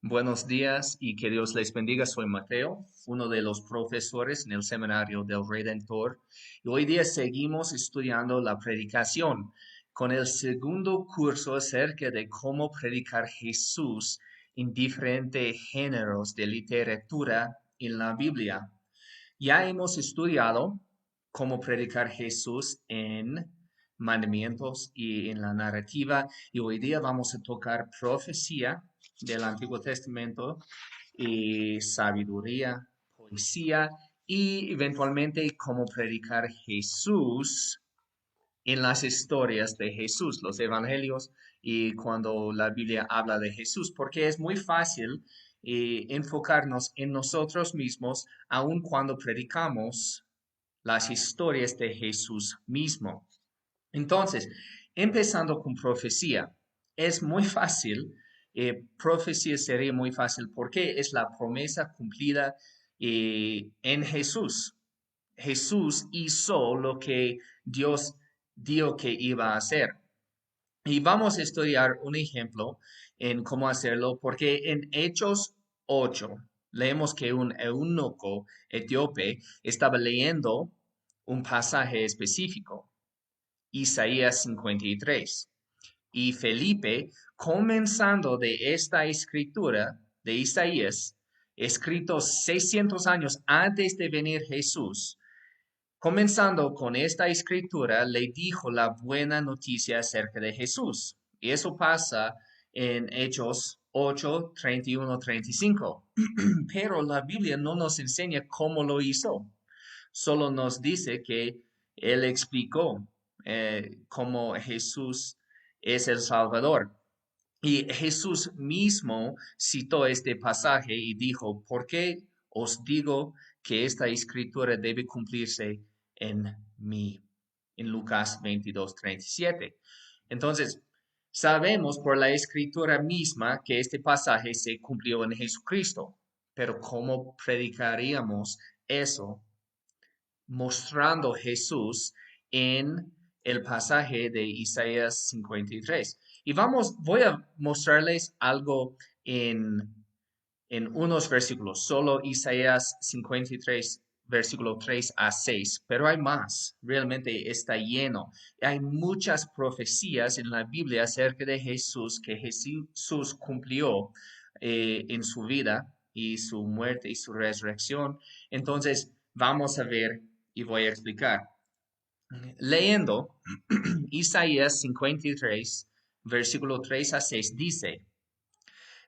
Buenos días y que Dios les bendiga. Soy Mateo, uno de los profesores en el Seminario del Redentor. Y hoy día seguimos estudiando la predicación con el segundo curso acerca de cómo predicar Jesús en diferentes géneros de literatura en la Biblia. Ya hemos estudiado cómo predicar Jesús en mandamientos y en la narrativa, y hoy día vamos a tocar profecía del Antiguo Testamento y sabiduría, poesía y eventualmente cómo predicar Jesús en las historias de Jesús, los evangelios y cuando la Biblia habla de Jesús, porque es muy fácil enfocarnos en nosotros mismos aun cuando predicamos las historias de Jesús mismo. Entonces, empezando con profecía, es muy fácil, profecía sería muy fácil porque es la promesa cumplida en Jesús. Jesús hizo lo que Dios dijo que iba a hacer. Y vamos a estudiar un ejemplo en cómo hacerlo, porque en Hechos 8 leemos que un eunuco etíope estaba leyendo un pasaje específico, Isaías 53. Y Felipe, comenzando de esta escritura de Isaías, escrito 600 años antes de venir Jesús, comenzando con esta escritura, le dijo la buena noticia acerca de Jesús. Y eso pasa en Hechos 8, 31, 35. Pero la Biblia no nos enseña cómo lo hizo. Solo nos dice que Él explicó cómo Jesús es el Salvador. Y Jesús mismo citó este pasaje y dijo, ¿por qué os digo que esta escritura debe cumplirse en mí? En Lucas 22:37. Entonces, sabemos por la escritura misma que este pasaje se cumplió en Jesucristo, pero ¿cómo predicaríamos eso mostrando Jesús en el pasaje de Isaías 53? Y voy a mostrarles algo en unos versículos, solo Isaías 53, versículo 3 a 6, pero hay más, realmente está lleno. Hay muchas profecías en la Biblia acerca de Jesús que Jesús cumplió en su vida y su muerte y su resurrección. Entonces, vamos a ver y voy a explicar. Leyendo Isaías 53, versículo 3 a 6, dice,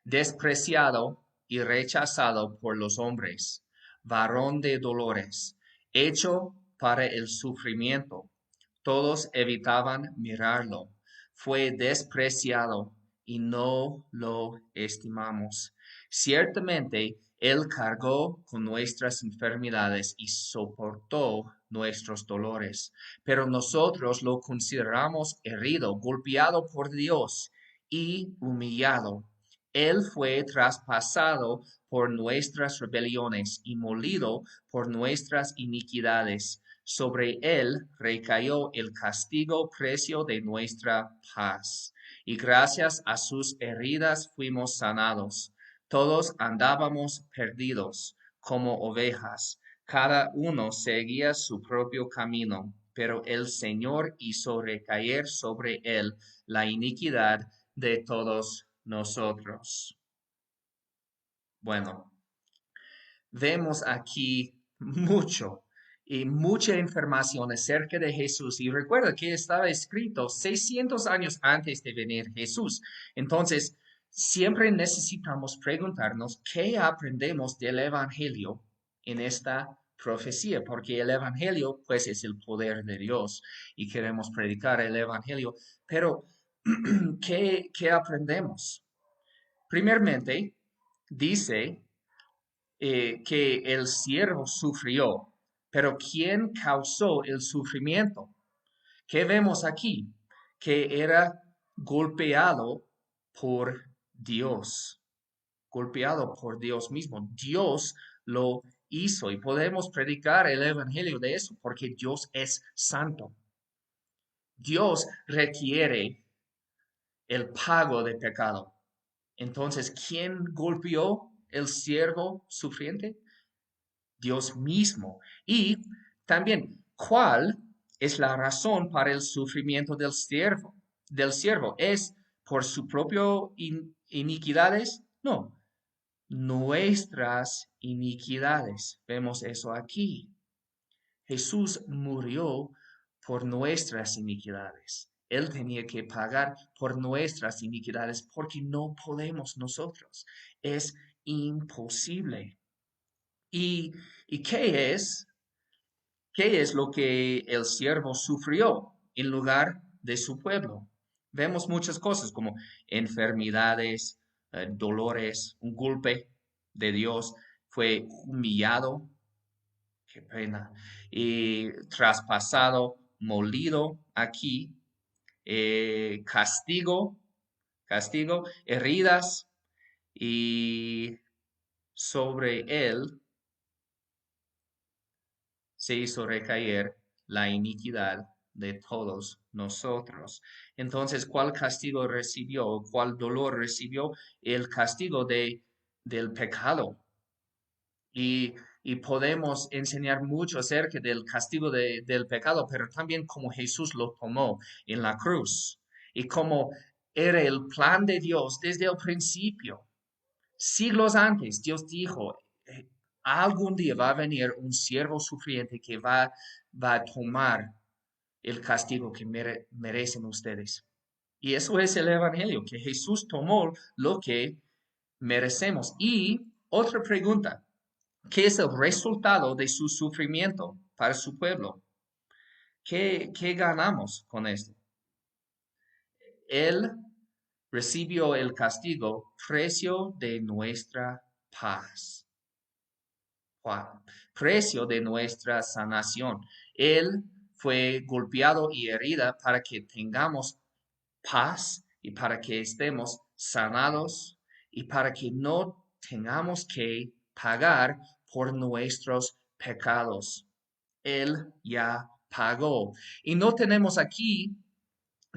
despreciado y rechazado por los hombres, varón de dolores, hecho para el sufrimiento. Todos evitaban mirarlo. Fue despreciado y no lo estimamos. Ciertamente, Él cargó con nuestras enfermedades y soportó nuestros dolores, pero nosotros lo consideramos herido, golpeado por Dios y humillado. Él fue traspasado por nuestras rebeliones y molido por nuestras iniquidades. Sobre él recayó el castigo precio de nuestra paz. Y gracias a sus heridas fuimos sanados. Todos andábamos perdidos como ovejas. Cada uno seguía su propio camino, pero el Señor hizo recaer sobre él la iniquidad de todos nosotros. Bueno, vemos aquí mucha información acerca de Jesús. Y recuerda que estaba escrito 600 años antes de venir Jesús. Entonces, siempre necesitamos preguntarnos qué aprendemos del Evangelio en esta profecía, porque el Evangelio, pues, es el poder de Dios y queremos predicar el Evangelio. Pero, ¿qué aprendemos? Primeramente, dice que el siervo sufrió, pero ¿quién causó el sufrimiento? ¿Qué vemos aquí? Que era golpeado por Dios, golpeado por Dios mismo. Dios lo hizo y podemos predicar el evangelio de eso porque Dios es santo. Dios requiere el pago de pecado. Entonces, ¿quién golpeó el siervo sufriente? Dios mismo. Y también, ¿cuál es la razón para el sufrimiento del siervo? ¿Es por su propio iniquidades? No, nuestras iniquidades. Vemos eso aquí. Jesús murió por nuestras iniquidades. Él tenía que pagar por nuestras iniquidades porque no podemos nosotros. Es imposible. ¿Y, y qué es lo que el siervo sufrió en lugar de su pueblo? Vemos muchas cosas como enfermedades, dolores, un golpe de Dios, fue humillado, qué pena, y traspasado, molido aquí, castigo, heridas y sobre él se hizo recaer la iniquidad de todos nosotros. Entonces, ¿cuál castigo recibió? ¿Cuál dolor recibió? El castigo del pecado. Y podemos enseñar mucho acerca del castigo del pecado, pero también cómo Jesús lo tomó en la cruz y cómo era el plan de Dios desde el principio. Siglos antes, Dios dijo, algún día va a venir un siervo sufriente que va a tomar el castigo que merecen ustedes. Y eso es el Evangelio, que Jesús tomó lo que merecemos. Y otra pregunta, ¿qué es el resultado de su sufrimiento para su pueblo? ¿Qué ganamos con esto? Él recibió el castigo, precio de nuestra paz. Precio de nuestra sanación. Él fue golpeado y herida para que tengamos paz y para que estemos sanados y para que no tengamos que pagar por nuestros pecados. Él ya pagó. Y no tenemos aquí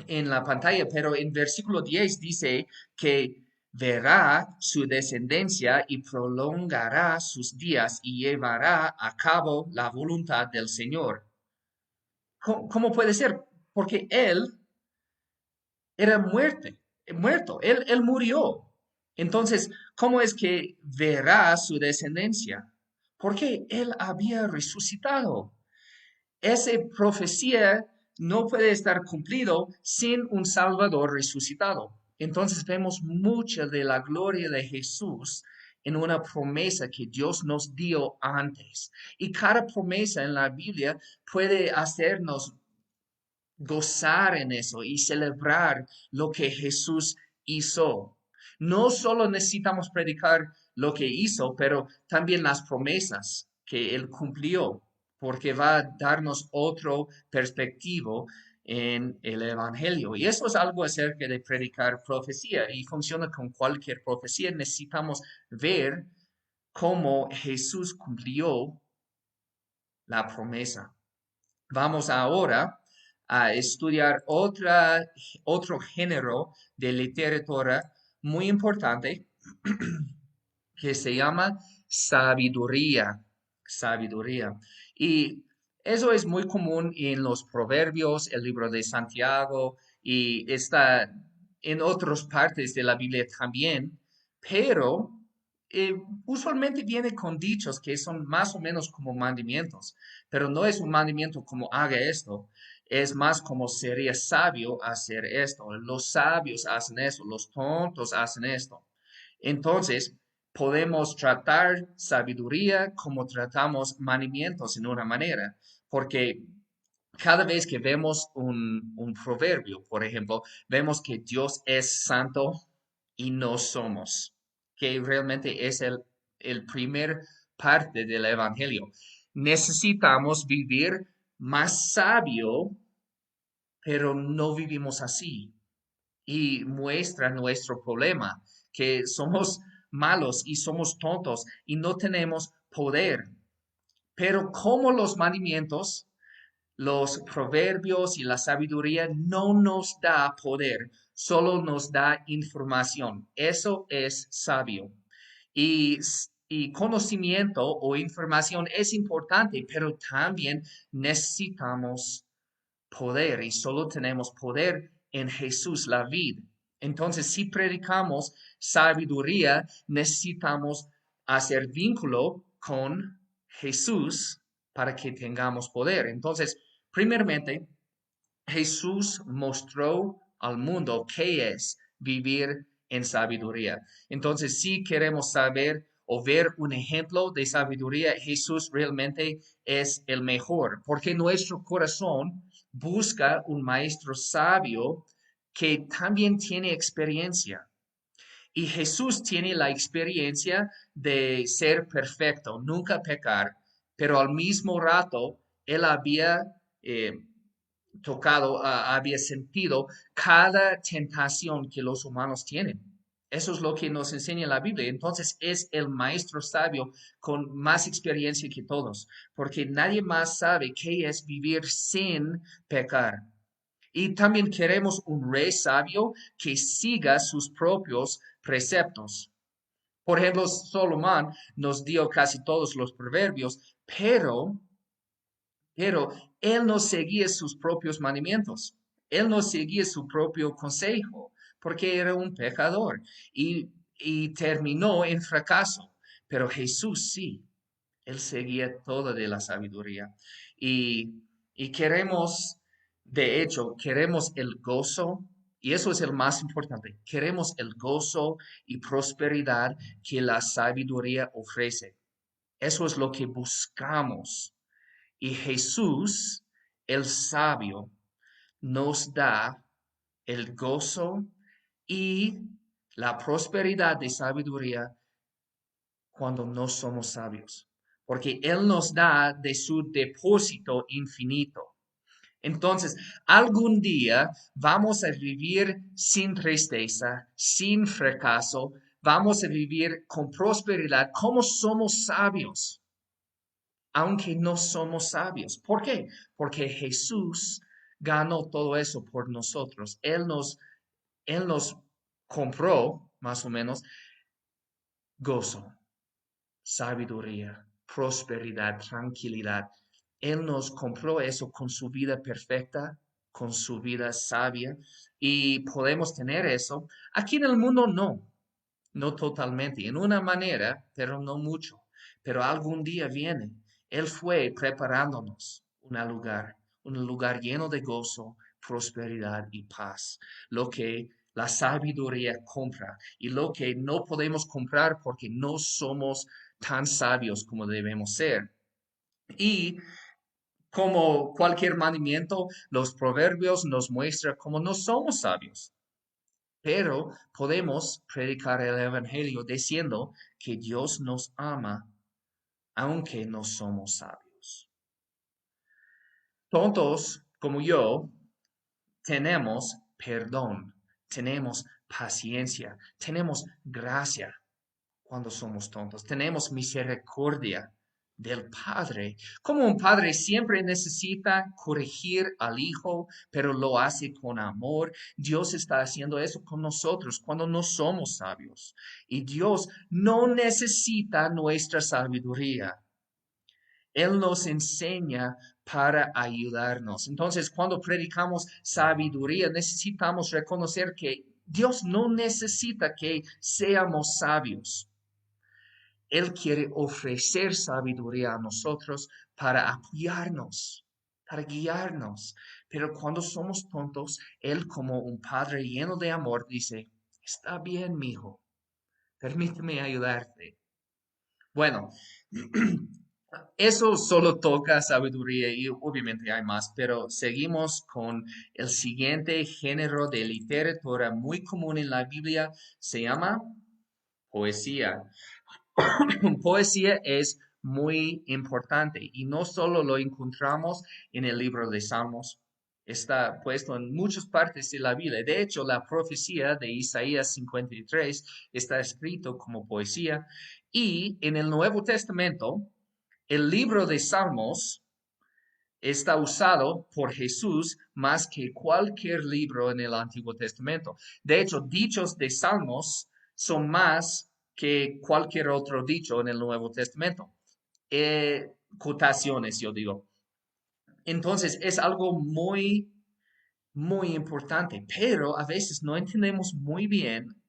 en la pantalla, pero en versículo 10 dice que verá su descendencia y prolongará sus días y llevará a cabo la voluntad del Señor. ¿Cómo puede ser? Porque él era muerto, él murió. Entonces, ¿cómo es que verá su descendencia? Porque él había resucitado. Esa profecía no puede estar cumplido sin un Salvador resucitado. Entonces vemos mucha de la gloria de Jesús en una promesa que Dios nos dio antes. Y cada promesa en la Biblia puede hacernos gozar en eso y celebrar lo que Jesús hizo. No solo necesitamos predicar lo que hizo, pero también las promesas que Él cumplió, porque va a darnos otro perspectivo en el Evangelio. Y eso es algo acerca de predicar profecía y funciona con cualquier profecía. Necesitamos ver cómo Jesús cumplió la promesa. Vamos ahora a estudiar otro género de literatura muy importante que se llama sabiduría. Sabiduría. Y eso es muy común en los proverbios, el libro de Santiago y está en otras partes de la Biblia también, pero eh, usualmente viene con dichos que son más o menos como mandamientos, pero no es un mandamiento como haga esto, es más como sería sabio hacer esto. Los sabios hacen eso, los tontos hacen esto. Entonces, podemos tratar sabiduría como tratamos mandamientos en una manera, porque cada vez que vemos un proverbio, por ejemplo, vemos que Dios es santo y no somos, que realmente es el primer parte del Evangelio. Necesitamos vivir más sabio, pero no vivimos así. Y muestra nuestro problema, que somos malos y somos tontos y no tenemos poder. Pero como los mandamientos, los proverbios y la sabiduría no nos da poder, solo nos da información. Eso es sabio. Y, y conocimiento o información es importante, pero también necesitamos poder y solo tenemos poder en Jesús, la vid. Entonces, si predicamos sabiduría, necesitamos hacer vínculo con Jesús para que tengamos poder. Entonces, primeramente, Jesús mostró al mundo qué es vivir en sabiduría. Entonces, si queremos saber o ver un ejemplo de sabiduría, Jesús realmente es el mejor, porque nuestro corazón busca un maestro sabio que también tiene experiencia. Y Jesús tiene la experiencia de ser perfecto, nunca pecar, pero al mismo rato él había eh, tocado, había sentido cada tentación que los humanos tienen. Eso es lo que nos enseña la Biblia. Entonces es el maestro sabio con más experiencia que todos, porque nadie más sabe qué es vivir sin pecar. Y también queremos un rey sabio que siga sus propios preceptos. Por ejemplo, Solomón nos dio casi todos los proverbios, pero él no seguía sus propios mandamientos. Él no seguía su propio consejo porque era un pecador y terminó en fracaso. Pero Jesús sí, él seguía toda de la sabiduría. Y queremos, de hecho, queremos el gozo, y eso es el más importante. Queremos el gozo y prosperidad que la sabiduría ofrece. Eso es lo que buscamos. Y Jesús, el sabio, nos da el gozo y la prosperidad de sabiduría cuando no somos sabios, porque Él nos da de su depósito infinito. Entonces, algún día vamos a vivir sin tristeza, sin fracaso, vamos a vivir con prosperidad como somos sabios, aunque no somos sabios. ¿Por qué? Porque Jesús ganó todo eso por nosotros. Él nos compró, más o menos, gozo, sabiduría, prosperidad, tranquilidad. Él nos compró eso con su vida perfecta, con su vida sabia, y podemos tener eso. Aquí en el mundo no totalmente, en una manera, pero no mucho. Pero algún día viene. Él fue preparándonos un lugar lleno de gozo, prosperidad y paz. Lo que la sabiduría compra y lo que no podemos comprar porque no somos tan sabios como debemos ser. Y como cualquier mandamiento, los proverbios nos muestran cómo no somos sabios. Pero podemos predicar el Evangelio diciendo que Dios nos ama aunque no somos sabios. Tontos como yo tenemos perdón, tenemos paciencia, tenemos gracia cuando somos tontos, tenemos misericordia del Padre. Como un padre siempre necesita corregir al hijo, pero lo hace con amor. Dios está haciendo eso con nosotros cuando no somos sabios. Y Dios no necesita nuestra sabiduría. Él nos enseña para ayudarnos. Entonces, cuando predicamos sabiduría, necesitamos reconocer que Dios no necesita que seamos sabios. Él quiere ofrecer sabiduría a nosotros para apoyarnos, para guiarnos. Pero cuando somos tontos, Él como un padre lleno de amor dice, está bien, mi hijo, permíteme ayudarte. Bueno, eso solo toca sabiduría y obviamente hay más, pero seguimos con el siguiente género de literatura muy común en la Biblia, se llama poesía. Poesía es muy importante y no solo lo encontramos en el libro de Salmos, está puesto en muchas partes de la Biblia. De hecho, la profecía de Isaías 53 está escrito como poesía y en el Nuevo Testamento, el libro de Salmos está usado por Jesús más que cualquier libro en el Antiguo Testamento. De hecho, dichos de Salmos son más que cualquier otro dicho en el Nuevo Testamento. Cotaciones, yo digo. Entonces, es algo muy importante, pero a veces no entendemos muy bien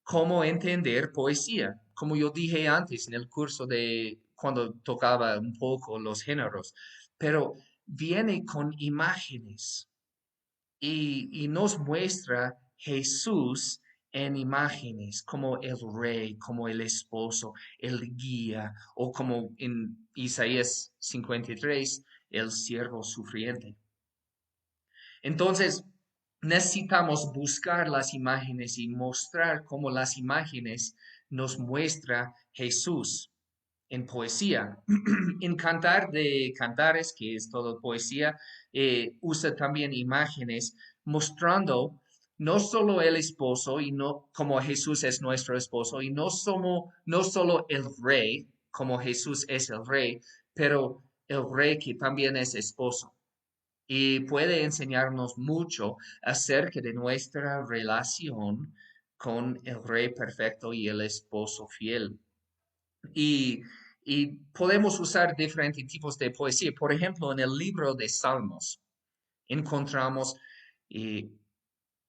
cómo entender poesía. Como yo dije antes en el curso de cuando tocaba un poco los géneros, pero viene con imágenes y nos muestra Jesús en imágenes como el rey, como el esposo, el guía, o como en Isaías 53, el siervo sufriente. Entonces, necesitamos buscar las imágenes y mostrar cómo las imágenes nos muestra Jesús en poesía. En Cantar de Cantares, que es todo poesía, usa también imágenes mostrando no solo el esposo y no como Jesús es nuestro esposo y no solo el rey como Jesús es el rey, pero el rey que también es esposo y puede enseñarnos mucho acerca de nuestra relación con el Rey perfecto y el esposo fiel. Y, y podemos usar diferentes tipos de poesía. Por ejemplo, en el libro de Salmos encontramos eh,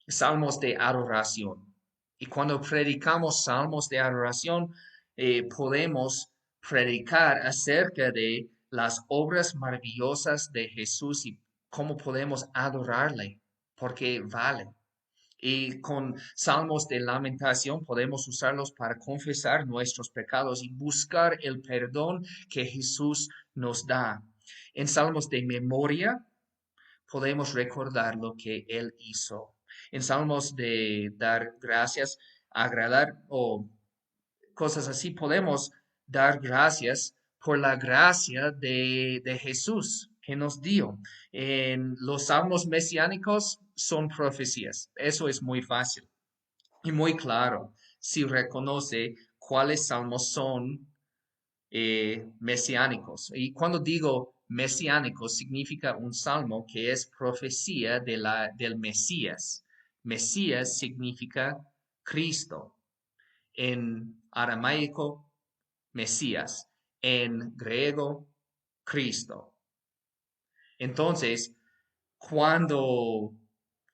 salmos de adoración. Y cuando predicamos salmos de adoración, podemos predicar acerca de las obras maravillosas de Jesús y cómo podemos adorarle, porque vale. Y con salmos de lamentación podemos usarlos para confesar nuestros pecados y buscar el perdón que Jesús nos da. En salmos de memoria podemos recordar lo que Él hizo. En salmos de dar gracias, agradar o cosas así, podemos dar gracias por la gracia de Jesús que nos dio. En los salmos mesiánicos son profecías. Eso es muy fácil y muy claro si reconoce cuáles salmos son mesiánicos. Y cuando digo mesiánico, significa un salmo que es profecía del Mesías. Mesías significa Cristo. En aramaico, Mesías. En griego, Cristo. Entonces, cuando,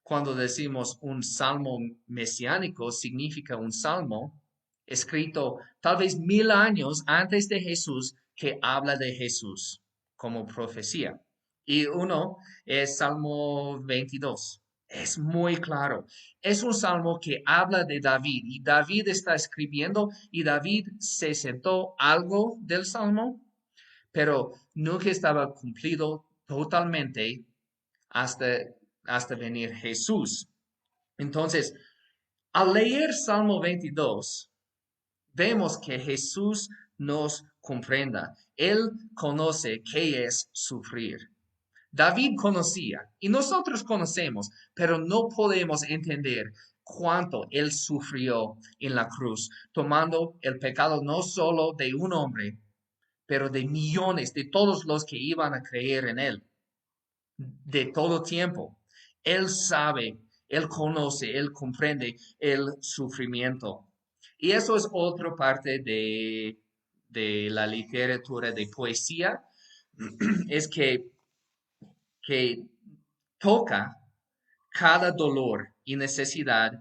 cuando decimos un salmo mesiánico, significa un salmo escrito tal vez 1000 años antes de Jesús que habla de Jesús como profecía. Y uno es Salmo 22. Es muy claro. Es un salmo que habla de David y David está escribiendo y David se sentó algo del salmo, pero nunca estaba cumplido totalmente hasta, hasta venir Jesús. Entonces, al leer Salmo 22, vemos que Jesús nos comprenda. Él conoce qué es sufrir. David conocía y nosotros conocemos, pero no podemos entender cuánto él sufrió en la cruz, tomando el pecado no solo de un hombre, pero de millones, de todos los que iban a creer en él, de todo tiempo. Él sabe, él conoce, él comprende el sufrimiento. Y eso es otra parte de la literatura de poesía, es que toca cada dolor y necesidad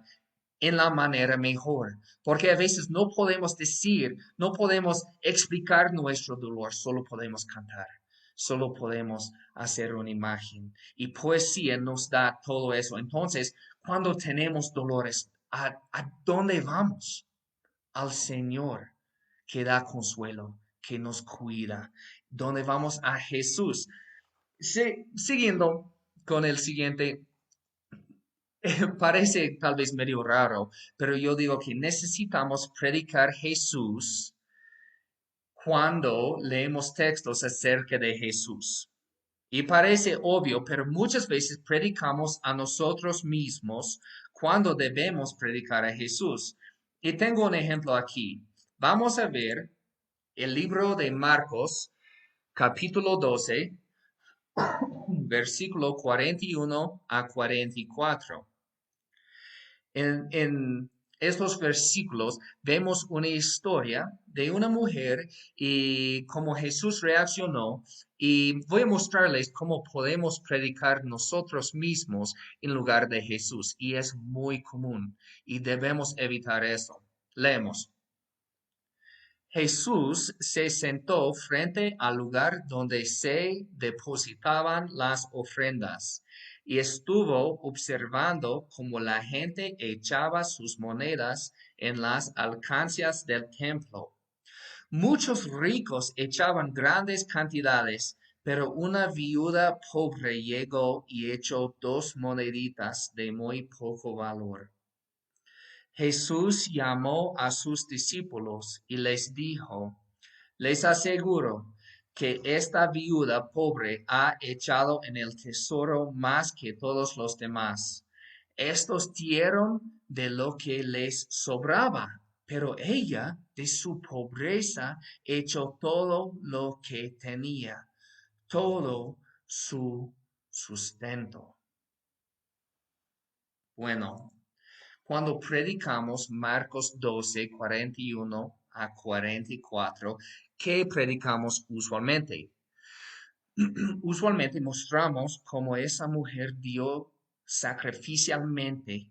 en la manera mejor, porque a veces no podemos decir, no podemos explicar nuestro dolor, solo podemos cantar, solo podemos hacer una imagen. Y poesía nos da todo eso. Entonces, cuando tenemos dolores, ¿a dónde vamos? Al Señor, que da consuelo, que nos cuida. ¿Dónde vamos? A Jesús. Siguiendo con el siguiente, parece tal vez medio raro, pero yo digo que necesitamos predicar Jesús cuando leemos textos acerca de Jesús. Y parece obvio, pero muchas veces predicamos a nosotros mismos cuando debemos predicar a Jesús. Y tengo un ejemplo aquí. Vamos a ver el libro de Marcos, capítulo 12, versículo 41 a 44. En estos versículos vemos una historia de una mujer y cómo Jesús reaccionó, y voy a mostrarles cómo podemos predicar nosotros mismos en lugar de Jesús. Y es muy común y debemos evitar eso. Leemos. Jesús se sentó frente al lugar donde se depositaban las ofrendas y estuvo observando cómo la gente echaba sus monedas en las alcancías del templo. Muchos ricos echaban grandes cantidades, pero una viuda pobre llegó y echó 2 moneditas de muy poco valor. Jesús llamó a sus discípulos y les dijo, les aseguro que esta viuda pobre ha echado en el tesoro más que todos los demás. Estos dieron de lo que les sobraba, pero ella de su pobreza echó todo lo que tenía, todo su sustento. Bueno, cuando predicamos Marcos 12, 41 a 44, ¿qué predicamos usualmente? Usualmente mostramos cómo esa mujer dio sacrificialmente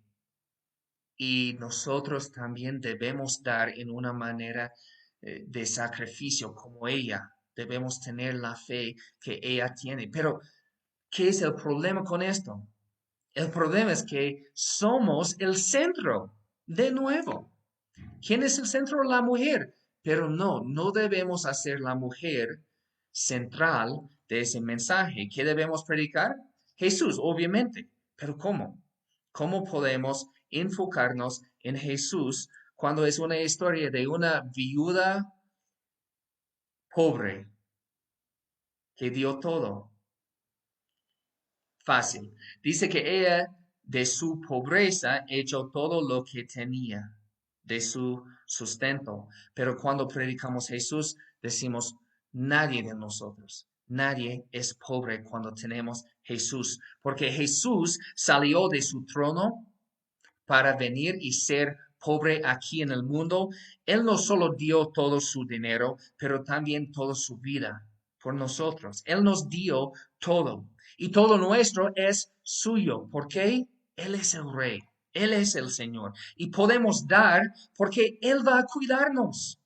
y nosotros también debemos dar en una manera de sacrificio como ella. Debemos tener la fe que ella tiene. Pero, ¿qué es el problema con esto? El problema es que somos el centro, de nuevo. ¿Quién es el centro? La mujer. Pero no debemos hacer la mujer central de ese mensaje. ¿Qué debemos predicar? Jesús, obviamente. Pero ¿cómo? ¿Cómo podemos enfocarnos en Jesús cuando es una historia de una viuda pobre que dio todo? Fácil. Dice que ella de su pobreza echó todo lo que tenía, de su sustento. Pero cuando predicamos Jesús, decimos, nadie de nosotros, nadie es pobre cuando tenemos Jesús, porque Jesús salió de su trono para venir y ser pobre aquí en el mundo. Él no solo dio todo su dinero, pero también toda su vida por nosotros. Él nos dio todo y todo nuestro es suyo. ¿Por qué? Él es el Rey, Él es el Señor y podemos dar porque Él va a cuidarnos.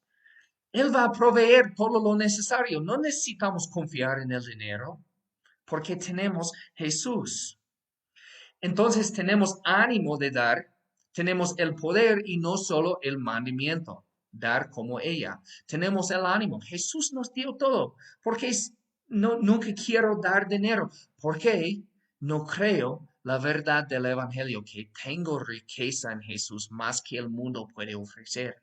Él va a proveer todo lo necesario. No necesitamos confiar en el dinero porque tenemos Jesús. Entonces tenemos ánimo de dar, tenemos el poder y no solo el mandamiento, dar como ella. Tenemos el ánimo. Jesús nos dio todo. Porque nunca quiero dar dinero. Porque no creo la verdad del Evangelio, que tengo riqueza en Jesús más que el mundo puede ofrecer.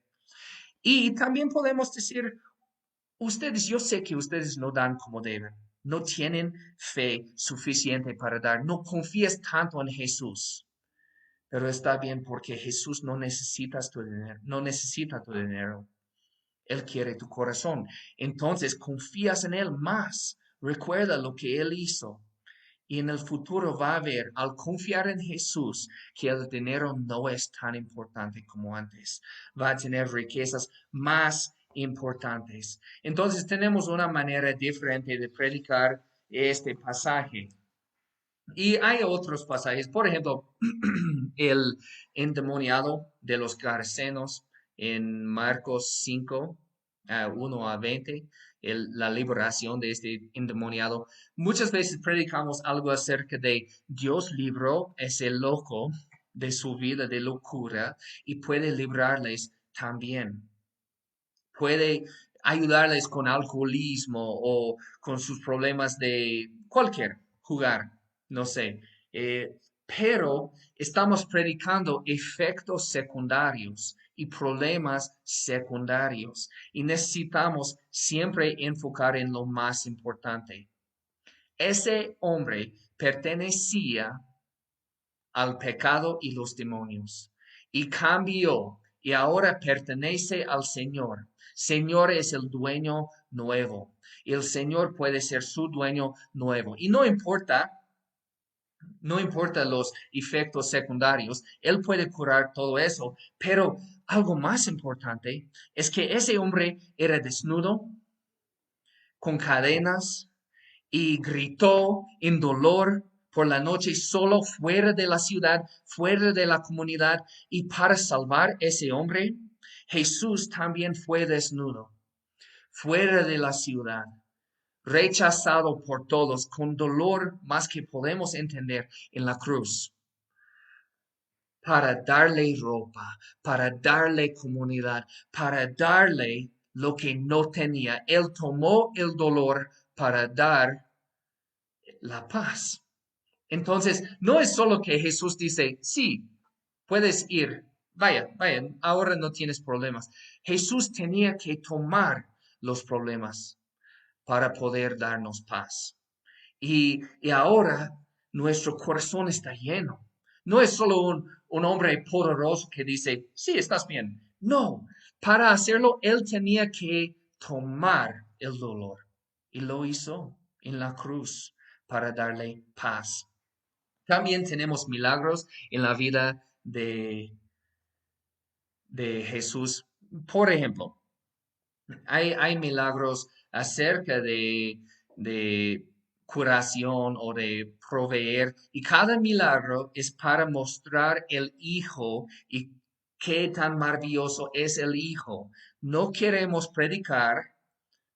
Y también podemos decir, ustedes, yo sé que ustedes no dan como deben, no tienen fe suficiente para dar, no confías tanto en Jesús, pero está bien porque Jesús no necesita tu dinero, no necesita tu dinero. Él quiere tu corazón. Entonces confías en Él más. Recuerda lo que Él hizo. Y en el futuro va a ver, al confiar en Jesús, que el dinero no es tan importante como antes. Va a tener riquezas más importantes. Entonces tenemos una manera diferente de predicar este pasaje. Y hay otros pasajes, por ejemplo, el endemoniado de los Garasenos en Marcos 5, 1 a 20, la liberación de este endemoniado. Muchas veces predicamos algo acerca de Dios libró ese loco de su vida de locura y puede librarles también. Puede ayudarles con alcoholismo o con sus problemas de cualquier jugar, no sé. Pero estamos predicando efectos secundarios y problemas secundarios y necesitamos siempre enfocar en lo más importante. Ese hombre pertenecía al pecado y los demonios y cambió y ahora pertenece al Señor. Señor es el dueño nuevo. Y el Señor puede ser su dueño nuevo. Y no importa los efectos secundarios, Él puede curar todo eso. Pero algo más importante es que ese hombre era desnudo, con cadenas, y gritó en dolor por la noche solo fuera de la ciudad, fuera de la comunidad. Y para salvar ese hombre, Jesús también fue desnudo, fuera de la ciudad, rechazado por todos, con dolor más que podemos entender en la cruz, para darle ropa, para darle comunidad, para darle lo que no tenía. Él tomó el dolor para dar la paz. Entonces, no es solo que Jesús dice, sí, puedes ir, vaya, vaya, ahora no tienes problemas. Jesús tenía que tomar los problemas para poder darnos paz. Y ahora nuestro corazón está lleno. No es solo un hombre poderoso que dice, sí, estás bien. No, para hacerlo, él tenía que tomar el dolor. Y lo hizo en la cruz para darle paz. También tenemos milagros en la vida de Jesús. Por ejemplo, hay milagros acerca de curación o de proveer, y cada milagro es para mostrar el Hijo y qué tan maravilloso es el Hijo. No queremos predicar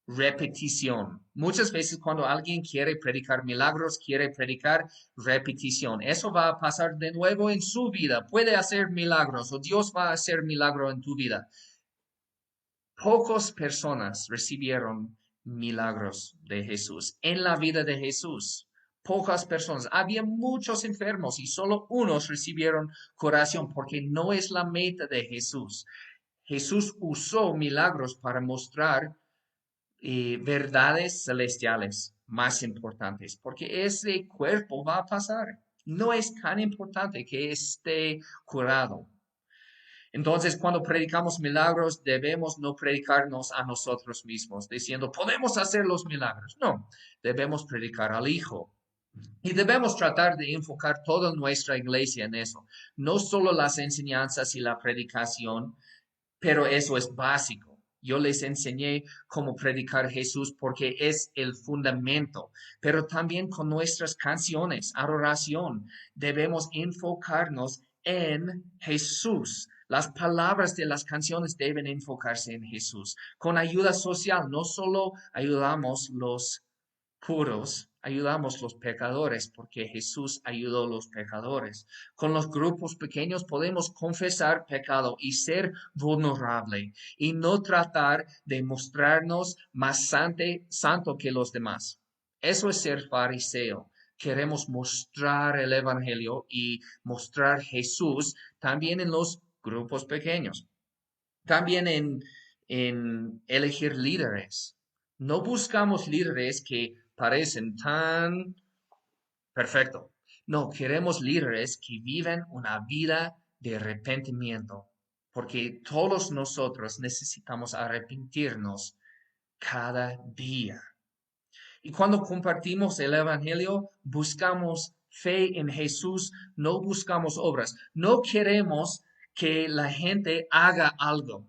repetición. Muchas veces cuando alguien quiere predicar milagros, quiere predicar repetición. Eso va a pasar de nuevo en su vida. Puede hacer milagros o Dios va a hacer milagro en tu vida. Pocas personas recibieron milagros de Jesús en la vida de Jesús. Pocas personas. Había muchos enfermos y solo unos recibieron curación porque no es la meta de Jesús. Jesús usó milagros para mostrar verdades celestiales más importantes, porque ese cuerpo va a pasar. No es tan importante que esté curado. Entonces, cuando predicamos milagros, debemos no predicarnos a nosotros mismos, diciendo, podemos hacer los milagros. No, debemos predicar al Hijo. Y debemos tratar de enfocar toda nuestra iglesia en eso. No solo las enseñanzas y la predicación, pero eso es básico. Yo les enseñé cómo predicar Jesús porque es el fundamento, pero también con nuestras canciones, adoración, debemos enfocarnos en Jesús. Las palabras de las canciones deben enfocarse en Jesús. Con ayuda social, no solo ayudamos los puros, ayudamos los pecadores, porque Jesús ayudó a los pecadores. Con los grupos pequeños podemos confesar pecado y ser vulnerable y no tratar de mostrarnos más santo que los demás. Eso es ser fariseo. Queremos mostrar el Evangelio y mostrar Jesús también en los grupos pequeños. También en elegir líderes. No buscamos líderes que parecen tan perfecto. No, queremos líderes que viven una vida de arrepentimiento, porque todos nosotros necesitamos arrepentirnos cada día. Y cuando compartimos el Evangelio, buscamos fe en Jesús, no buscamos obras. No queremos que la gente haga algo.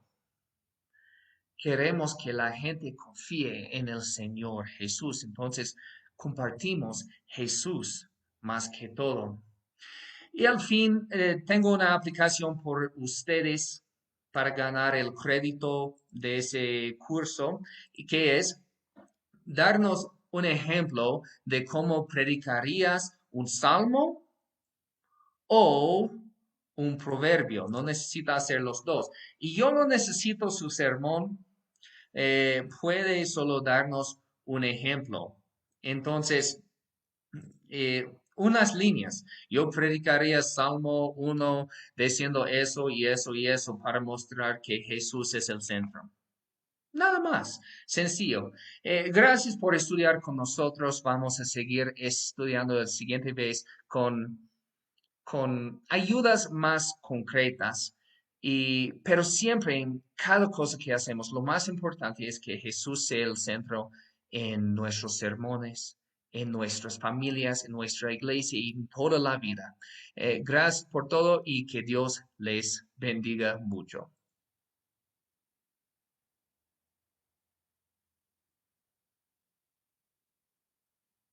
Queremos que la gente confíe en el Señor Jesús. Entonces, compartimos Jesús más que todo. Y al fin, tengo una aplicación por ustedes para ganar el crédito de ese curso, y que es darnos un ejemplo de cómo predicarías un salmo o un proverbio. No necesita hacer los dos. Y yo no necesito su sermón, puede solo darnos un ejemplo. Entonces, unas líneas. Yo predicaría Salmo 1 diciendo eso y eso y eso para mostrar que Jesús es el centro. Nada más, sencillo. Gracias por estudiar con nosotros. Vamos a seguir estudiando el siguiente vez con ayudas más concretas. Pero siempre en cada cosa que hacemos, lo más importante es que Jesús sea el centro en nuestros sermones, en nuestras familias, en nuestra iglesia y en toda la vida. Gracias por todo y que Dios les bendiga mucho.